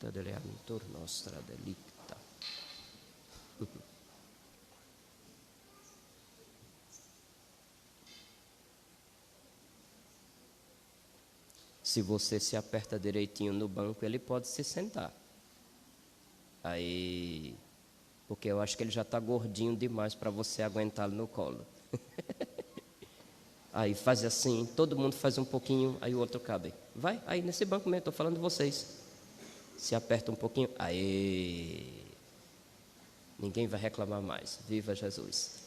porta deleantur nostra delicta. Se você se aperta direitinho no banco, ele pode se sentar. Aí, porque eu acho que ele já está gordinho demais para você aguentá-lo no colo. Aí faz assim, todo mundo faz um pouquinho, aí o outro cabe. Vai, aí nesse banco mesmo, estou falando de vocês. Se aperta um pouquinho, aí ninguém vai reclamar mais. Viva Jesus.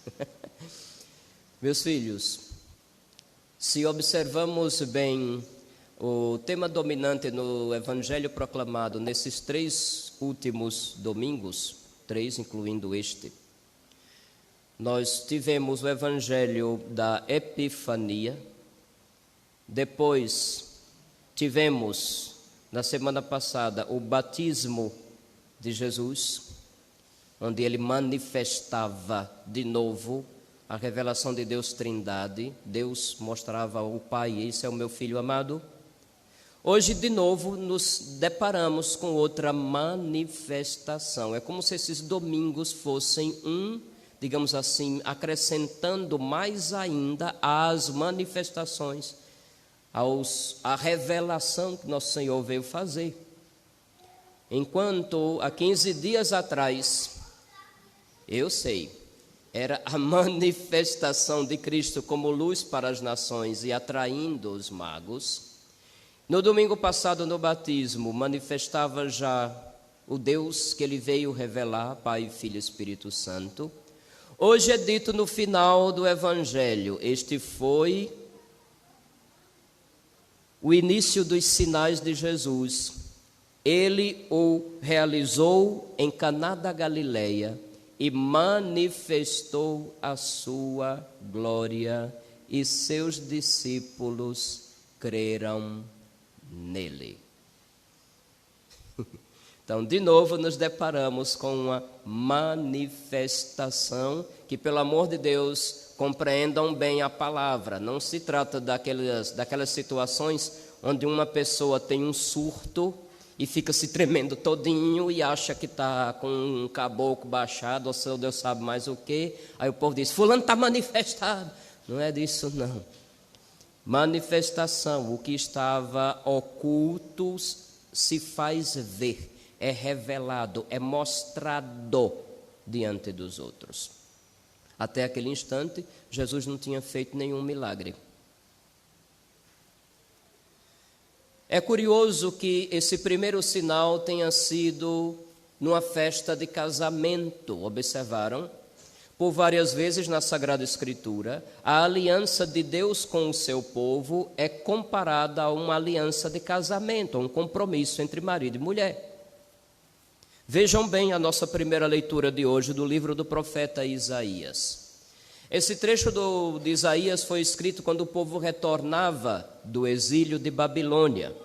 Meus filhos, se observamos bem o tema dominante no Evangelho proclamado nesses 3 últimos domingos, 3 incluindo este, nós tivemos o Evangelho da Epifania, depois tivemos, na semana passada, o batismo de Jesus, onde ele manifestava de novo a revelação de Deus Trindade. Deus mostrava ao Pai: esse é o meu Filho amado. Hoje, de novo, nos deparamos com outra manifestação. É como se esses domingos fossem digamos assim, acrescentando mais ainda às manifestações, à revelação que nosso Senhor veio fazer. Enquanto há 15 dias atrás, eu sei, era a manifestação de Cristo como luz para as nações e atraindo os magos, no domingo passado, no batismo, manifestava já o Deus que ele veio revelar, Pai, Filho e Espírito Santo. Hoje é dito no final do Evangelho: este foi o início dos sinais de Jesus. Ele o realizou em Caná da Galileia e manifestou a sua glória, e seus discípulos creram nele. Então, de novo, nos deparamos com uma manifestação que, pelo amor de Deus, compreendam bem a palavra. Não se trata daquelas situações onde uma pessoa tem um surto e fica se tremendo todinho e acha que está com um caboclo baixado, ou seu Deus sabe mais o quê. Aí o povo diz: fulano está manifestado. Não é disso, não. Manifestação, o que estava oculto se faz ver, é revelado, é mostrado diante dos outros. Até aquele instante, Jesus não tinha feito nenhum milagre. É curioso que esse primeiro sinal tenha sido numa festa de casamento. Observaram? Por várias vezes na Sagrada Escritura, a aliança de Deus com o seu povo é comparada a uma aliança de casamento, a um compromisso entre marido e mulher. Vejam bem a nossa primeira leitura de hoje do livro do profeta Isaías. Esse trecho de Isaías foi escrito quando o povo retornava do exílio de Babilônia.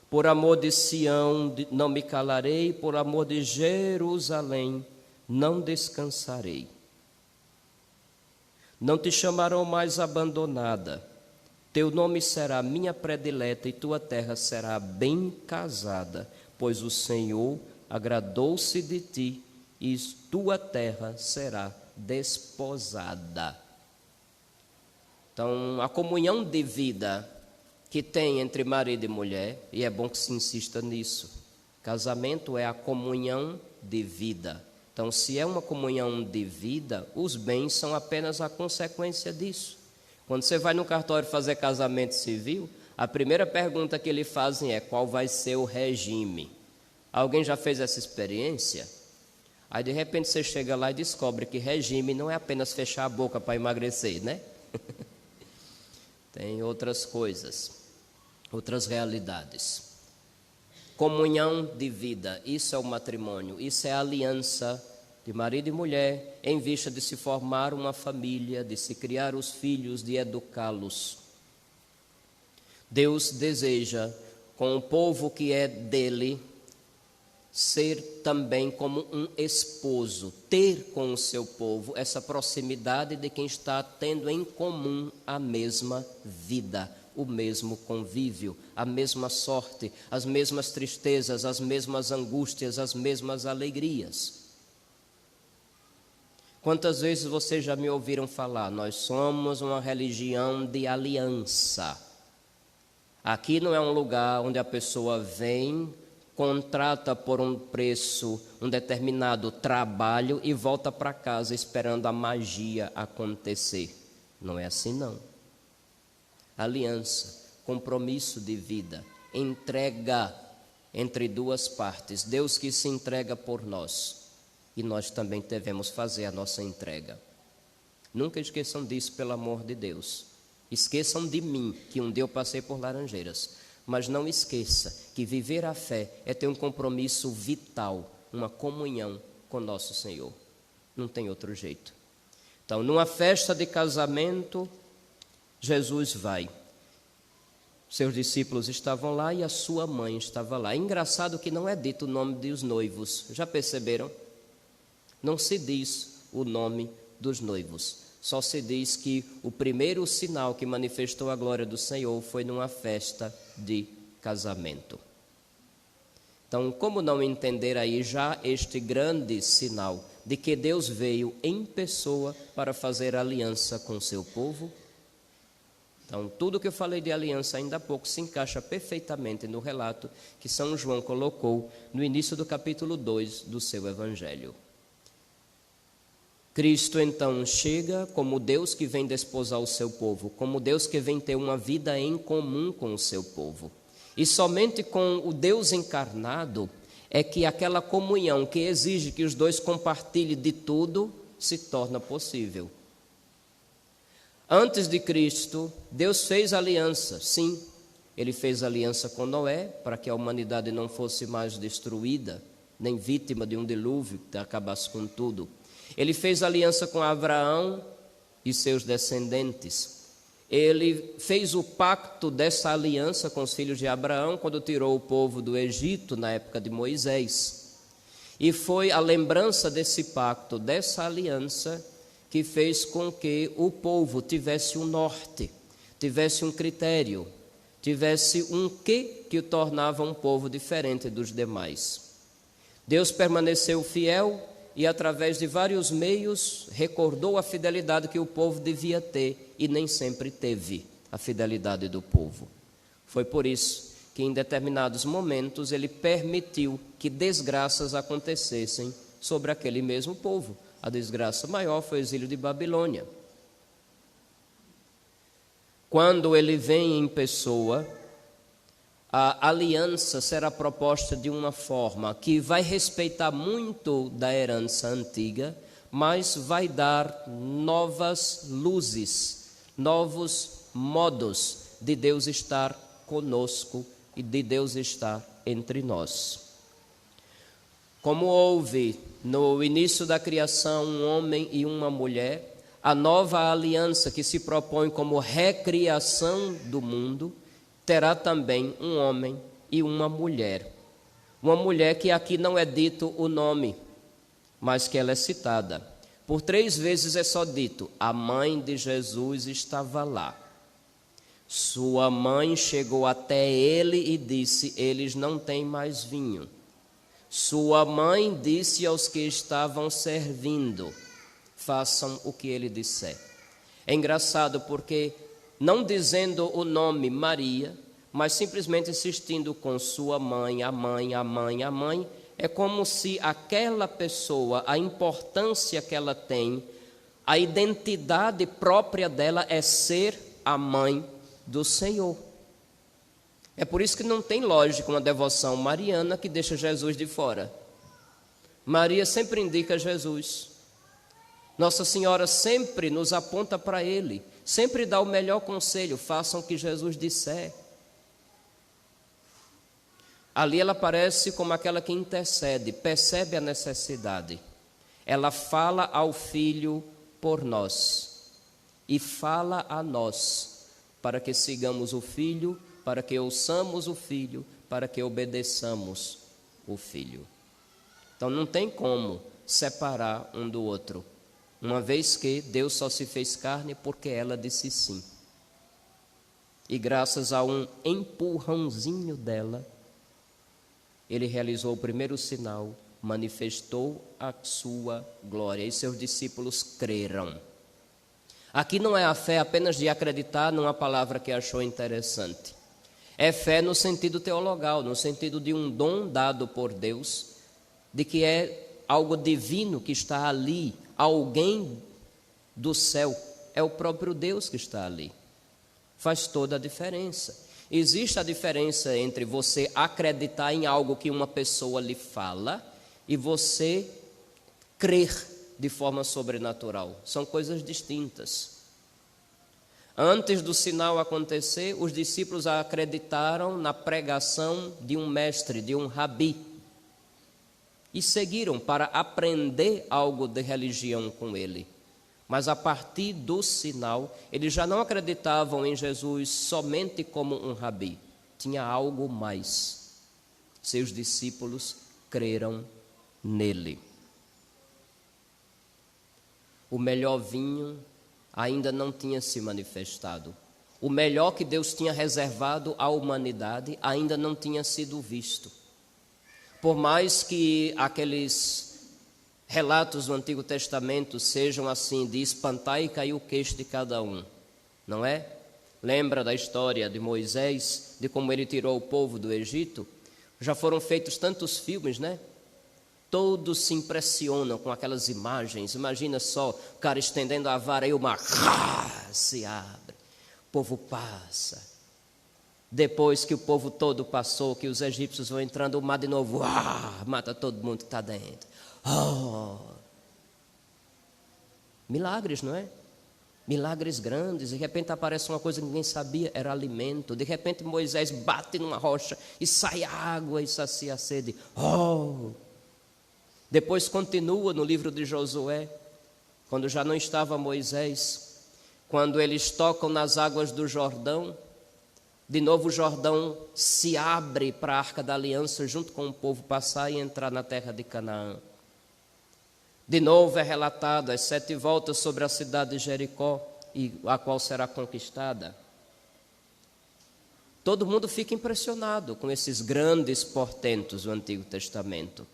Por amor de Sião não me calarei, por amor de Jerusalém não descansarei. Não te chamarão mais abandonada, teu nome será minha predileta e tua terra será bem casada, pois o Senhor agradou-se de ti e tua terra será desposada. Então, a comunhão de vida que tem entre marido e mulher, e é bom que se insista nisso, casamento é a comunhão de vida. Então, se é uma comunhão de vida, os bens são apenas a consequência disso. Quando você vai no cartório fazer casamento civil, a primeira pergunta que eles fazem é: qual vai ser o regime? Alguém já fez essa experiência? Aí, de repente, você chega lá e descobre que regime não é apenas fechar a boca para emagrecer, né? Tem outras coisas, outras realidades. Comunhão de vida, isso é o matrimônio, isso é a aliança de marido e mulher em vista de se formar uma família, de se criar os filhos, de educá-los. Deus deseja, com o povo que é dele, ser também como um esposo, ter com o seu povo essa proximidade de quem está tendo em comum a mesma vida, o mesmo convívio, a mesma sorte, as mesmas tristezas, as mesmas angústias, as mesmas alegrias. Quantas vezes vocês já me ouviram falar, nós somos uma religião de aliança. Aqui não é um lugar onde a pessoa vem, contrata por um preço um determinado trabalho e volta para casa esperando a magia acontecer. Não é assim não. Aliança, compromisso de vida, entrega entre duas partes. Deus que se entrega por nós e nós também devemos fazer a nossa entrega. Nunca esqueçam disso, pelo amor de Deus. Esqueçam de mim, que um dia eu passei por Laranjeiras. Mas não esqueça que viver a fé é ter um compromisso vital, uma comunhão com nosso Senhor. Não tem outro jeito. Então, numa festa de casamento, Jesus vai. Seus discípulos estavam lá e a sua mãe estava lá. É engraçado que não é dito o nome dos noivos. Já perceberam? Não se diz o nome dos noivos. Só se diz que o primeiro sinal que manifestou a glória do Senhor foi numa festa de casamento. Então, como não entender aí já este grande sinal de que Deus veio em pessoa para fazer aliança com o seu povo? Então, tudo que eu falei de aliança ainda há pouco se encaixa perfeitamente no relato que São João colocou no início do capítulo 2 do seu Evangelho. Cristo então chega como Deus que vem desposar o seu povo, como Deus que vem ter uma vida em comum com o seu povo. E somente com o Deus encarnado é que aquela comunhão que exige que os dois compartilhem de tudo se torna possível. Antes de Cristo, Deus fez aliança, sim. Ele fez aliança com Noé para que a humanidade não fosse mais destruída, nem vítima de um dilúvio que acabasse com tudo. Ele fez aliança com Abraão e seus descendentes. Ele fez o pacto dessa aliança com os filhos de Abraão quando tirou o povo do Egito na época de Moisés. E foi a lembrança desse pacto, dessa aliança, que fez com que o povo tivesse um norte, tivesse um critério, tivesse um quê que o tornava um povo diferente dos demais. Deus permaneceu fiel e através de vários meios recordou a fidelidade que o povo devia ter e nem sempre teve a fidelidade do povo. Foi por isso que em determinados momentos ele permitiu que desgraças acontecessem sobre aquele mesmo povo. A desgraça maior foi o exílio de Babilônia. Quando ele vem em pessoa, a aliança será proposta de uma forma que vai respeitar muito da herança antiga, mas vai dar novas luzes, novos modos de Deus estar conosco e de Deus estar entre nós. Como houve no início da criação um homem e uma mulher, a nova aliança que se propõe como recriação do mundo, terá também um homem e uma mulher. Uma mulher que aqui não é dito o nome, mas que ela é citada. Por 3 vezes é só dito, a mãe de Jesus estava lá. Sua mãe chegou até ele e disse, eles não têm mais vinho. Sua mãe disse aos que estavam servindo, façam o que ele disser. É engraçado porque, não dizendo o nome Maria, mas simplesmente insistindo com sua mãe, a mãe, a mãe, a mãe, é como se aquela pessoa, a importância que ela tem, a identidade própria dela é ser a mãe do Senhor. É por isso que não tem lógica uma devoção mariana que deixa Jesus de fora. Maria sempre indica Jesus. Nossa Senhora sempre nos aponta para Ele, sempre dá o melhor conselho, façam o que Jesus disser. Ali ela aparece como aquela que intercede, percebe a necessidade. Ela fala ao Filho por nós e fala a nós para que sigamos o Filho, para que ouçamos o Filho, para que obedeçamos o Filho. Então não tem como separar um do outro, uma vez que Deus só se fez carne porque ela disse sim. E graças a um empurrãozinho dela, ele realizou o primeiro sinal, manifestou a sua glória, e seus discípulos creram. Aqui não é a fé apenas de acreditar numa palavra que achou interessante. É fé no sentido teologal, no sentido de um dom dado por Deus, de que é algo divino que está ali, alguém do céu, é o próprio Deus que está ali. Faz toda a diferença. Existe a diferença entre você acreditar em algo que uma pessoa lhe fala e você crer de forma sobrenatural. São coisas distintas. Antes do sinal acontecer, os discípulos acreditaram na pregação de um mestre, de um rabi, e seguiram para aprender algo de religião com ele. Mas a partir do sinal, eles já não acreditavam em Jesus somente como um rabi. Tinha algo mais. Seus discípulos creram nele. O melhor vinho ainda não tinha se manifestado. O melhor que Deus tinha reservado à humanidade ainda não tinha sido visto. Por mais que aqueles relatos do Antigo Testamento sejam assim, de espantar e cair o queixo de cada um, não é? Lembra da história de Moisés, de como ele tirou o povo do Egito? Já foram feitos tantos filmes, né? Todos se impressionam com aquelas imagens. Imagina só, o cara estendendo a vara e o mar se abre, o povo passa. Depois que o povo todo passou, que os egípcios vão entrando, o mar de novo mata todo mundo que está dentro. Milagres, não é? Milagres grandes. De repente aparece uma coisa que ninguém sabia, era alimento. De repente Moisés bate numa rocha e sai água e sacia a sede. Depois continua no livro de Josué, quando já não estava Moisés, quando eles tocam nas águas do Jordão, de novo o Jordão se abre para a Arca da Aliança, junto com o povo passar e entrar na terra de Canaã. De novo é relatado as 7 voltas sobre a cidade de Jericó, e a qual será conquistada. Todo mundo fica impressionado com esses grandes portentos do Antigo Testamento.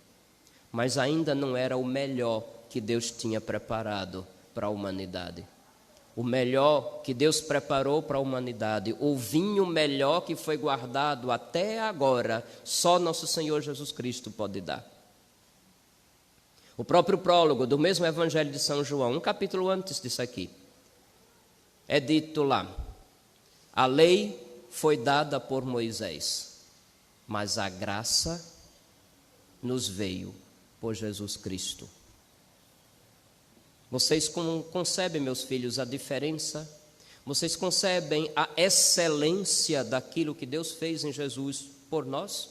Mas ainda não era o melhor que Deus tinha preparado para a humanidade. O melhor que Deus preparou para a humanidade, o vinho melhor que foi guardado até agora, só nosso Senhor Jesus Cristo pode dar. O próprio prólogo do mesmo Evangelho de São João, um capítulo antes disso aqui, é dito lá: a lei foi dada por Moisés, mas a graça nos veio por Jesus Cristo. Vocês concebem, meus filhos, a diferença? Vocês concebem a excelência daquilo que Deus fez em Jesus por nós?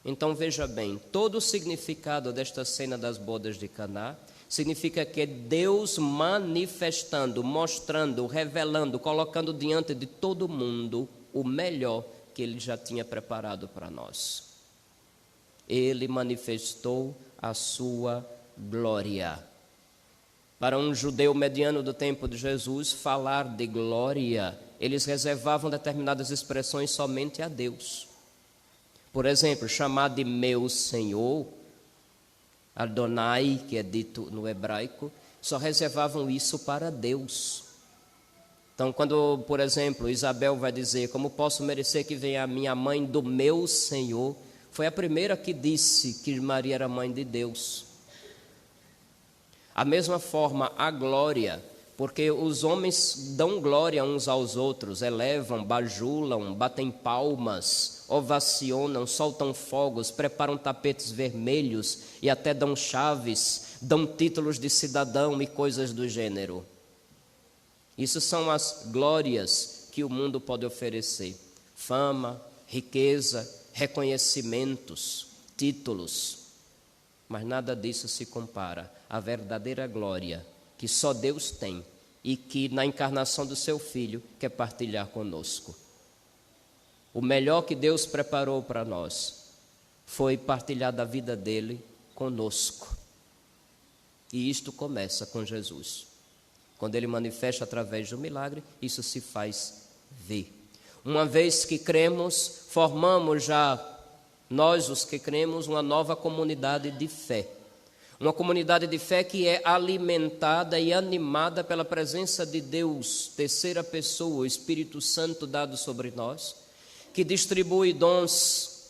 Então veja bem, todo o significado desta cena das bodas de Caná significa que Deus manifestando, mostrando, revelando, colocando diante de todo mundo o melhor que Ele já tinha preparado para nós. Ele manifestou a sua glória. Para um judeu mediano do tempo de Jesus, falar de glória, eles reservavam determinadas expressões somente a Deus. Por exemplo, chamar de meu Senhor, Adonai, que é dito no hebraico, só reservavam isso para Deus. Então, quando, por exemplo, Isabel vai dizer: como posso merecer que venha a minha mãe do meu Senhor? Foi a primeira que disse que Maria era mãe de Deus. A mesma forma, a glória, porque os homens dão glória uns aos outros, elevam, bajulam, batem palmas, ovacionam, soltam fogos, preparam tapetes vermelhos e até dão chaves, dão títulos de cidadão e coisas do gênero. Isso são as glórias que o mundo pode oferecer: fama, riqueza, reconhecimentos, títulos. Mas nada disso se compara à verdadeira glória que só Deus tem e que na encarnação do seu Filho quer partilhar conosco. O melhor que Deus preparou para nós foi partilhar da vida dele conosco. E isto começa com Jesus. Quando Ele manifesta através do milagre, isso se faz ver. Uma vez que cremos, formamos já, nós os que cremos, uma nova comunidade de fé. Uma comunidade de fé que é alimentada e animada pela presença de Deus, terceira pessoa, o Espírito Santo dado sobre nós, que distribui dons,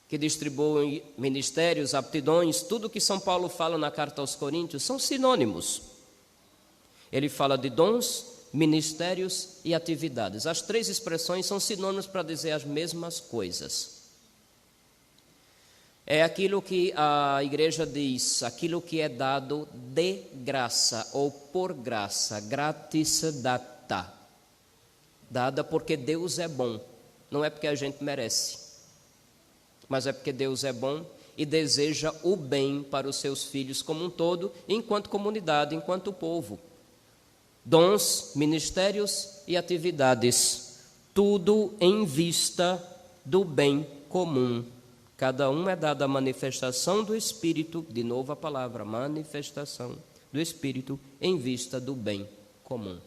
que distribui ministérios, aptidões, tudo que São Paulo fala na carta aos Coríntios são sinônimos. Ele fala de dons, ministérios e atividades. As três expressões são sinônimos para dizer as mesmas coisas. É aquilo que a igreja diz, aquilo que é dado de graça ou por graça, gratis data. Dada porque Deus é bom, não é porque a gente merece, mas é porque Deus é bom e deseja o bem para os seus filhos como um todo, enquanto comunidade, enquanto povo. Dons, ministérios e atividades, tudo em vista do bem comum. Cada um é dado a manifestação do Espírito, de novo a palavra, manifestação do Espírito em vista do bem comum.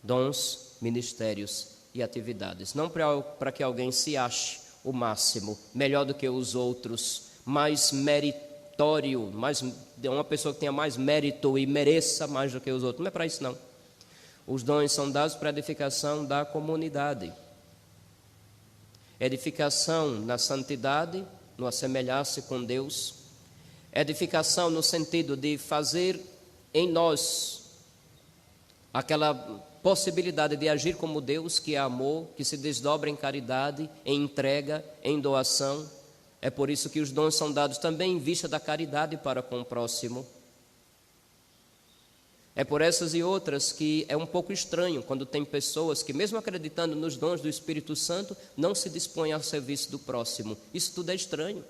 Dons, ministérios e atividades. Não para que alguém se ache o máximo, melhor do que os outros, mais meritório, uma pessoa que tenha mais mérito e mereça mais do que os outros. Não é para isso, não. Os dons são dados para a edificação da comunidade. Edificação na santidade, no assemelhar-se com Deus. Edificação no sentido de fazer em nós aquela possibilidade de agir como Deus, que é amor, que se desdobra em caridade, em entrega, em doação. É por isso que os dons são dados também em vista da caridade para com o próximo. É por essas e outras que é um pouco estranho quando tem pessoas que, mesmo acreditando nos dons do Espírito Santo, não se dispõem ao serviço do próximo. Isso tudo é estranho,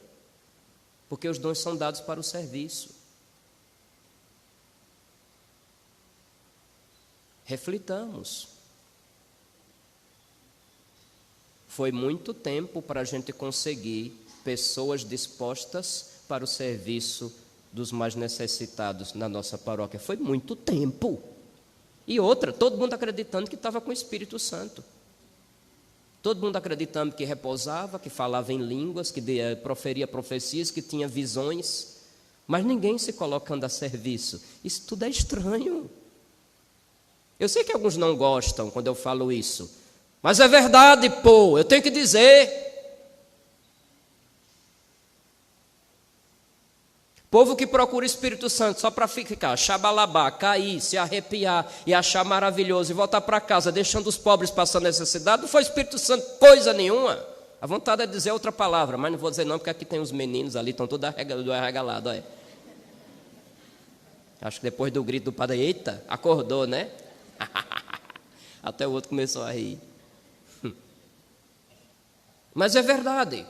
porque os dons são dados para o serviço. Reflitamos. Foi muito tempo para a gente conseguir pessoas dispostas para o serviço dos mais necessitados na nossa paróquia. Foi muito tempo. E outra, todo mundo acreditando que estava com o Espírito Santo. Todo mundo acreditando que repousava, que falava em línguas, que proferia profecias, que tinha visões. Mas ninguém se colocando a serviço. Isso tudo é estranho. Eu sei que alguns não gostam quando eu falo isso. Mas é verdade, pô, eu tenho que dizer. Povo que procura o Espírito Santo só para ficar, xabalabá, cair, se arrepiar e achar maravilhoso e voltar para casa, deixando os pobres passando necessidade, não foi Espírito Santo coisa nenhuma. A vontade é dizer outra palavra, mas não vou dizer não, porque aqui tem uns meninos ali, estão todos arregalados. Olha. Acho que depois do grito do padre, eita, acordou, né? Até o outro começou a rir. Mas é verdade.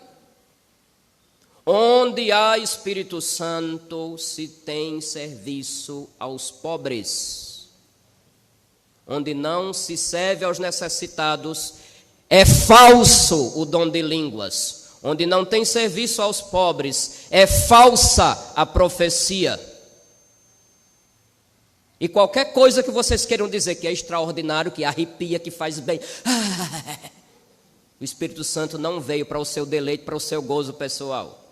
Onde há Espírito Santo, se tem serviço aos pobres. Onde não se serve aos necessitados, é falso o dom de línguas. Onde não tem serviço aos pobres, é falsa a profecia. E qualquer coisa que vocês queiram dizer que é extraordinário, que arrepia, que faz bem, o Espírito Santo não veio para o seu deleite, para o seu gozo pessoal.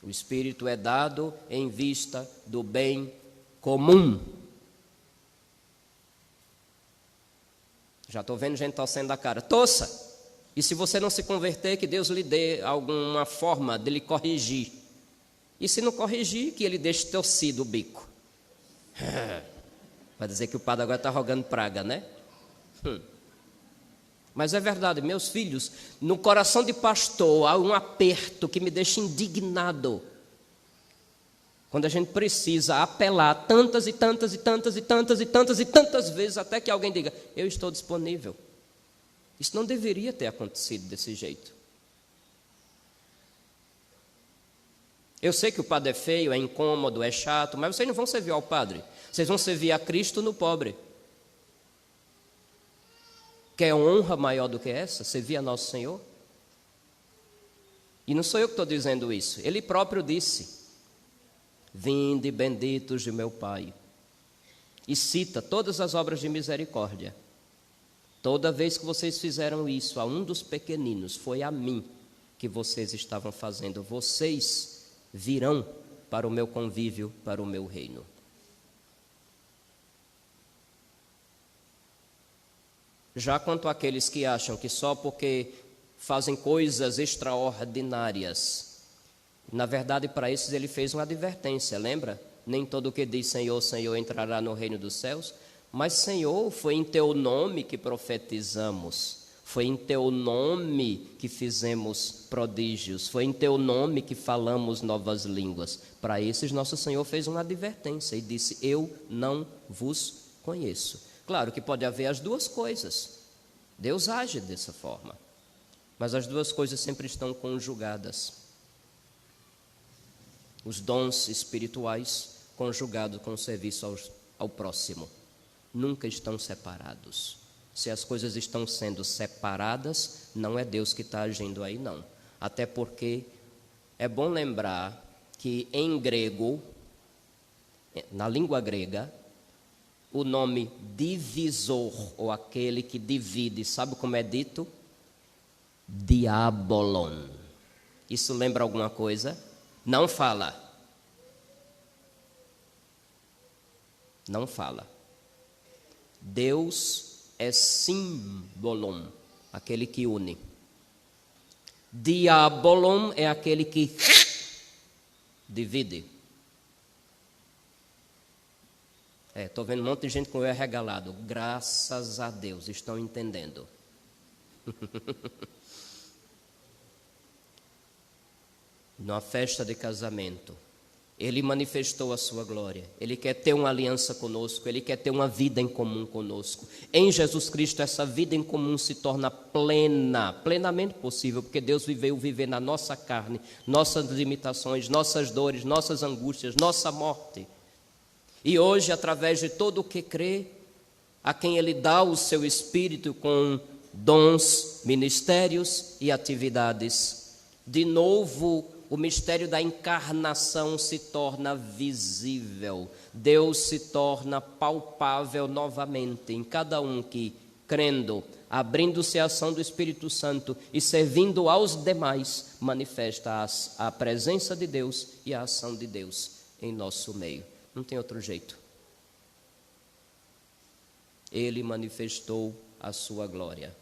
O Espírito é dado em vista do bem comum. Já estou vendo gente torcendo a cara. Torça! E se você não se converter, que Deus lhe dê alguma forma de lhe corrigir. E se não corrigir, que Ele deixe torcido o bico. Vai dizer que o padre agora está rogando praga, né? Mas é verdade, meus filhos, no coração de pastor há um aperto que me deixa indignado. Quando a gente precisa apelar tantas e tantas e tantas e tantas e tantas e tantas vezes até que alguém diga, eu estou disponível. Isso não deveria ter acontecido desse jeito. Eu sei que o padre é feio, é incômodo, é chato, mas vocês não vão servir ao padre. Vocês vão servir a Cristo no pobre. Quer honra maior do que essa? Servir a Nosso Senhor? E não sou eu que estou dizendo isso. Ele próprio disse. Vinde, benditos de meu Pai. E cita todas as obras de misericórdia. Toda vez que vocês fizeram isso a um dos pequeninos, foi a mim que vocês estavam fazendo. Vocês virão para o meu convívio, para o meu reino. Já quanto àqueles que acham que só porque fazem coisas extraordinárias, na verdade, para esses ele fez uma advertência, lembra? Nem todo o que diz Senhor, Senhor entrará no reino dos céus, mas Senhor, foi em teu nome que profetizamos, foi em teu nome que fizemos prodígios, foi em teu nome que falamos novas línguas. Para esses, nosso Senhor fez uma advertência e disse: eu não vos conheço. Claro que pode haver as duas coisas, Deus age dessa forma, mas as duas coisas sempre estão conjugadas. Os dons espirituais conjugados com o serviço ao próximo nunca estão separados. Se as coisas estão sendo separadas, não é Deus que está agindo aí, não. Até porque é bom lembrar que em grego, na língua grega, o nome divisor, ou aquele que divide, sabe como é dito? Diabolon. Isso lembra alguma coisa? Não fala. Não fala. Deus é símbolon, aquele que une. Diabolon é aquele que divide. Estou vendo um monte de gente com o olho arregalado. Graças a Deus, estão entendendo. Na festa de casamento, Ele manifestou a sua glória. Ele quer ter uma aliança conosco, Ele quer ter uma vida em comum conosco. Em Jesus Cristo, essa vida em comum se torna plenamente possível, porque Deus veio viver na nossa carne, nossas limitações, nossas dores, nossas angústias, nossa morte. E hoje, através de todo o que crê, a quem Ele dá o seu Espírito com dons, ministérios e atividades, de novo, o mistério da encarnação se torna visível. Deus se torna palpável novamente em cada um que, crendo, abrindo-se à ação do Espírito Santo e servindo aos demais, manifesta a presença de Deus e a ação de Deus em nosso meio. Não tem outro jeito. Ele manifestou a sua glória.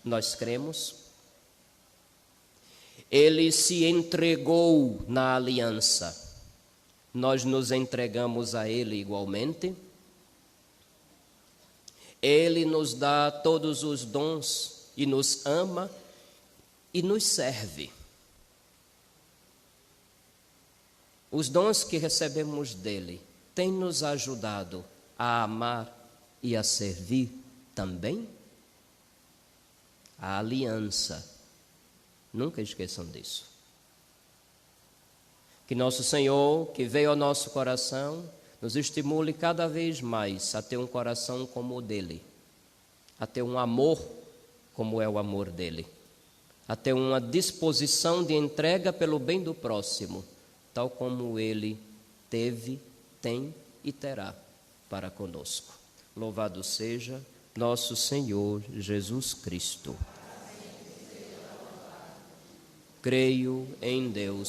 Nós cremos. Ele se entregou na aliança. Nós nos entregamos a Ele igualmente. Ele nos dá todos os dons e nos ama e nos serve. Os dons que recebemos dele têm nos ajudado a amar e a servir também. A aliança. Nunca esqueçam disso. Que nosso Senhor, que veio ao nosso coração, nos estimule cada vez mais a ter um coração como o dele, a ter um amor como é o amor dele, a ter uma disposição de entrega pelo bem do próximo, tal como ele teve, tem e terá para conosco. Louvado seja nosso Senhor Jesus Cristo. Creio em Deus